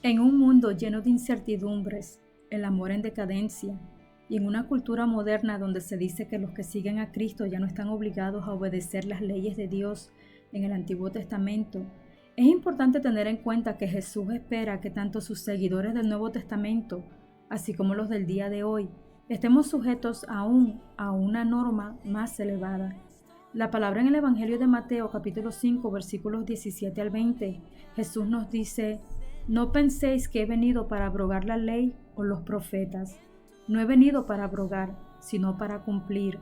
En un mundo lleno de incertidumbres, el amor en decadencia y en una cultura moderna donde se dice que los que siguen a Cristo ya no están obligados a obedecer las leyes de Dios en el Antiguo Testamento, es importante tener en cuenta que Jesús espera que tanto sus seguidores del Nuevo Testamento, así como los del día de hoy, estemos sujetos aún a una norma más elevada. La palabra en el Evangelio de Mateo capítulo 5 versículos 17 al 20, Jesús nos dice: no penséis que he venido para abrogar la ley o los profetas. No he venido para abrogar, sino para cumplir.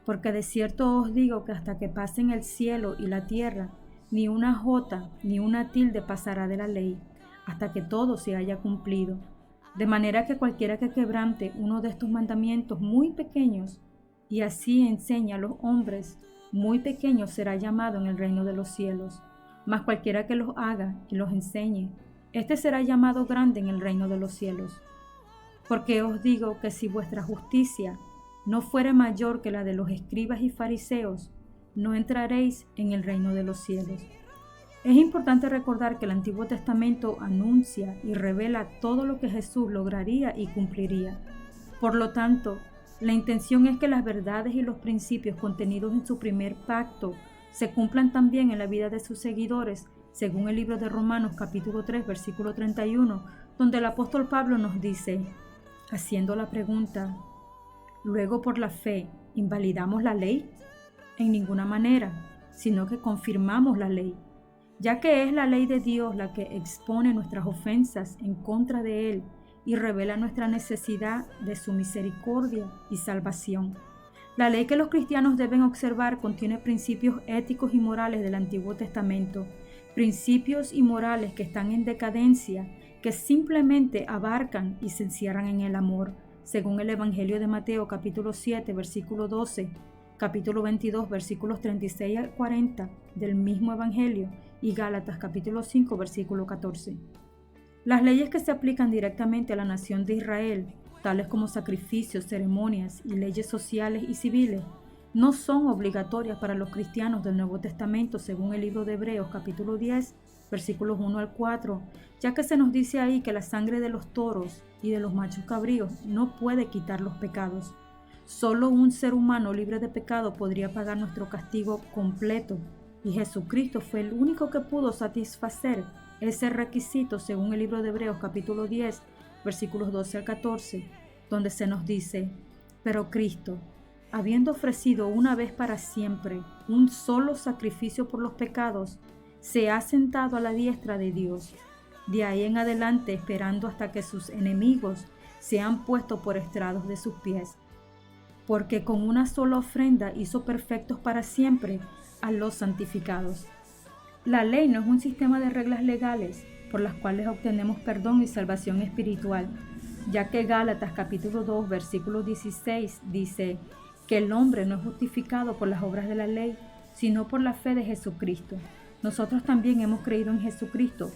Porque de cierto os digo que hasta que pasen el cielo y la tierra, ni una jota ni una tilde pasará de la ley, hasta que todo se haya cumplido. De manera que cualquiera que quebrante uno de estos mandamientos muy pequeños, y así enseñe a los hombres muy pequeños, será llamado en el reino de los cielos. Mas cualquiera que los haga y los enseñe, este será llamado grande en el reino de los cielos. Porque os digo que si vuestra justicia no fuere mayor que la de los escribas y fariseos, no entraréis en el reino de los cielos. Es importante recordar que el Antiguo Testamento anuncia y revela todo lo que Jesús lograría y cumpliría. Por lo tanto, la intención es que las verdades y los principios contenidos en su primer pacto se cumplan también en la vida de sus seguidores, según el libro de Romanos capítulo 3 versículo 31, donde el apóstol Pablo nos dice, haciendo la pregunta: ¿luego por la fe invalidamos la ley? En ninguna manera, sino que confirmamos la ley, ya que es la ley de Dios la que expone nuestras ofensas en contra de Él y revela nuestra necesidad de su misericordia y salvación. La ley que los cristianos deben observar contiene principios éticos y morales del Antiguo Testamento, principios y morales que están en decadencia, que simplemente abarcan y se encierran en el amor, según el Evangelio de Mateo capítulo 7 versículo 12, capítulo 22 versículos 36 al 40 del mismo Evangelio y Gálatas capítulo 5 versículo 14. Las leyes que se aplican directamente a la nación de Israel, tales como sacrificios, ceremonias y leyes sociales y civiles, no son obligatorias para los cristianos del Nuevo Testamento, según el libro de Hebreos capítulo 10, versículos 1 al 4, ya que se nos dice ahí que la sangre de los toros y de los machos cabríos no puede quitar los pecados. Solo un ser humano libre de pecado podría pagar nuestro castigo completo, y Jesucristo fue el único que pudo satisfacer ese requisito, según el libro de Hebreos capítulo 10, versículos 12 al 14, donde se nos dice: pero Cristo, habiendo ofrecido una vez para siempre un solo sacrificio por los pecados, se ha sentado a la diestra de Dios, de ahí en adelante esperando hasta que sus enemigos sean puestos por estrados de sus pies. Porque con una sola ofrenda hizo perfectos para siempre a los santificados. La ley no es un sistema de reglas legales por las cuales obtenemos perdón y salvación espiritual, ya que Gálatas capítulo 2 versículo 16 dice que el hombre no es justificado por las obras de la ley, sino por la fe de Jesucristo. Nosotros también hemos creído en Jesucristo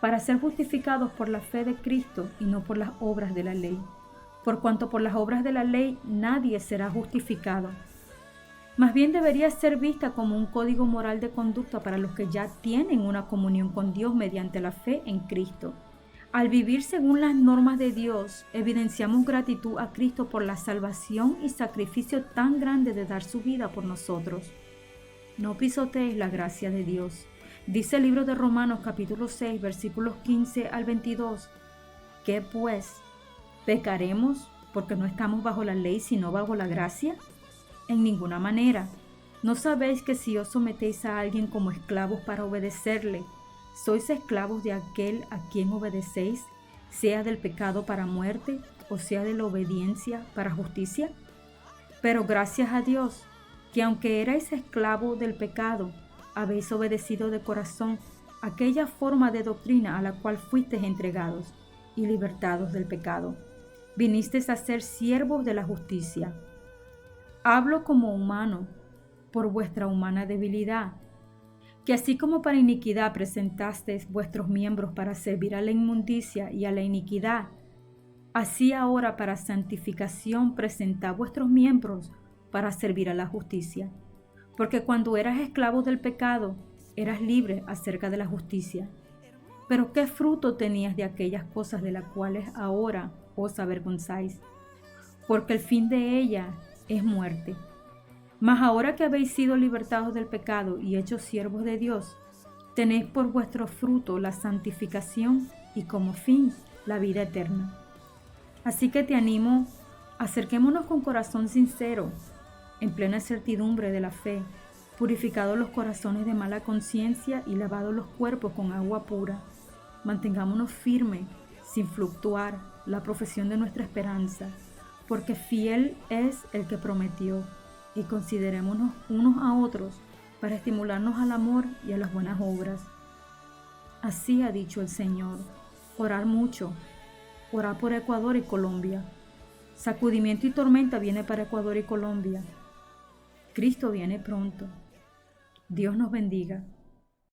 para ser justificados por la fe de Cristo y no por las obras de la ley. Por cuanto por las obras de la ley nadie será justificado. Más bien debería ser vista como un código moral de conducta para los que ya tienen una comunión con Dios mediante la fe en Cristo. Al vivir según las normas de Dios, evidenciamos gratitud a Cristo por la salvación y sacrificio tan grande de dar su vida por nosotros. No pisotees la gracia de Dios. Dice el libro de Romanos capítulo 6 versículos 15 al 22. ¿Qué pues? ¿Pecaremos porque no estamos bajo la ley sino bajo la gracia? En ninguna manera. ¿No sabéis que si os sometéis a alguien como esclavos para obedecerle, sois esclavos de aquel a quien obedecéis, sea del pecado para muerte o sea de la obediencia para justicia? Pero gracias a Dios, que aunque erais esclavos del pecado, habéis obedecido de corazón aquella forma de doctrina a la cual fuisteis entregados y libertados del pecado. Vinisteis a ser siervos de la justicia. Hablo como humano, por vuestra humana debilidad, que así como para iniquidad presentasteis vuestros miembros para servir a la inmundicia y a la iniquidad, así ahora para santificación presentad vuestros miembros para servir a la justicia. Porque cuando eras esclavo del pecado, eras libre acerca de la justicia. Pero ¿qué fruto tenías de aquellas cosas de las cuales ahora os avergonzáis? Porque el fin de ella es muerte. Mas ahora que habéis sido libertados del pecado y hechos siervos de Dios, tenéis por vuestro fruto la santificación y como fin la vida eterna. Así que te animo, acerquémonos con corazón sincero, en plena certidumbre de la fe, purificados los corazones de mala conciencia y lavados los cuerpos con agua pura. Mantengámonos firmes, sin fluctuar, la profesión de nuestra esperanza, porque fiel es el que prometió, y considerémonos unos a otros para estimularnos al amor y a las buenas obras. Así ha dicho el Señor: orar mucho, orar por Ecuador y Colombia. Sacudimiento y tormenta viene para Ecuador y Colombia. Cristo viene pronto. Dios nos bendiga.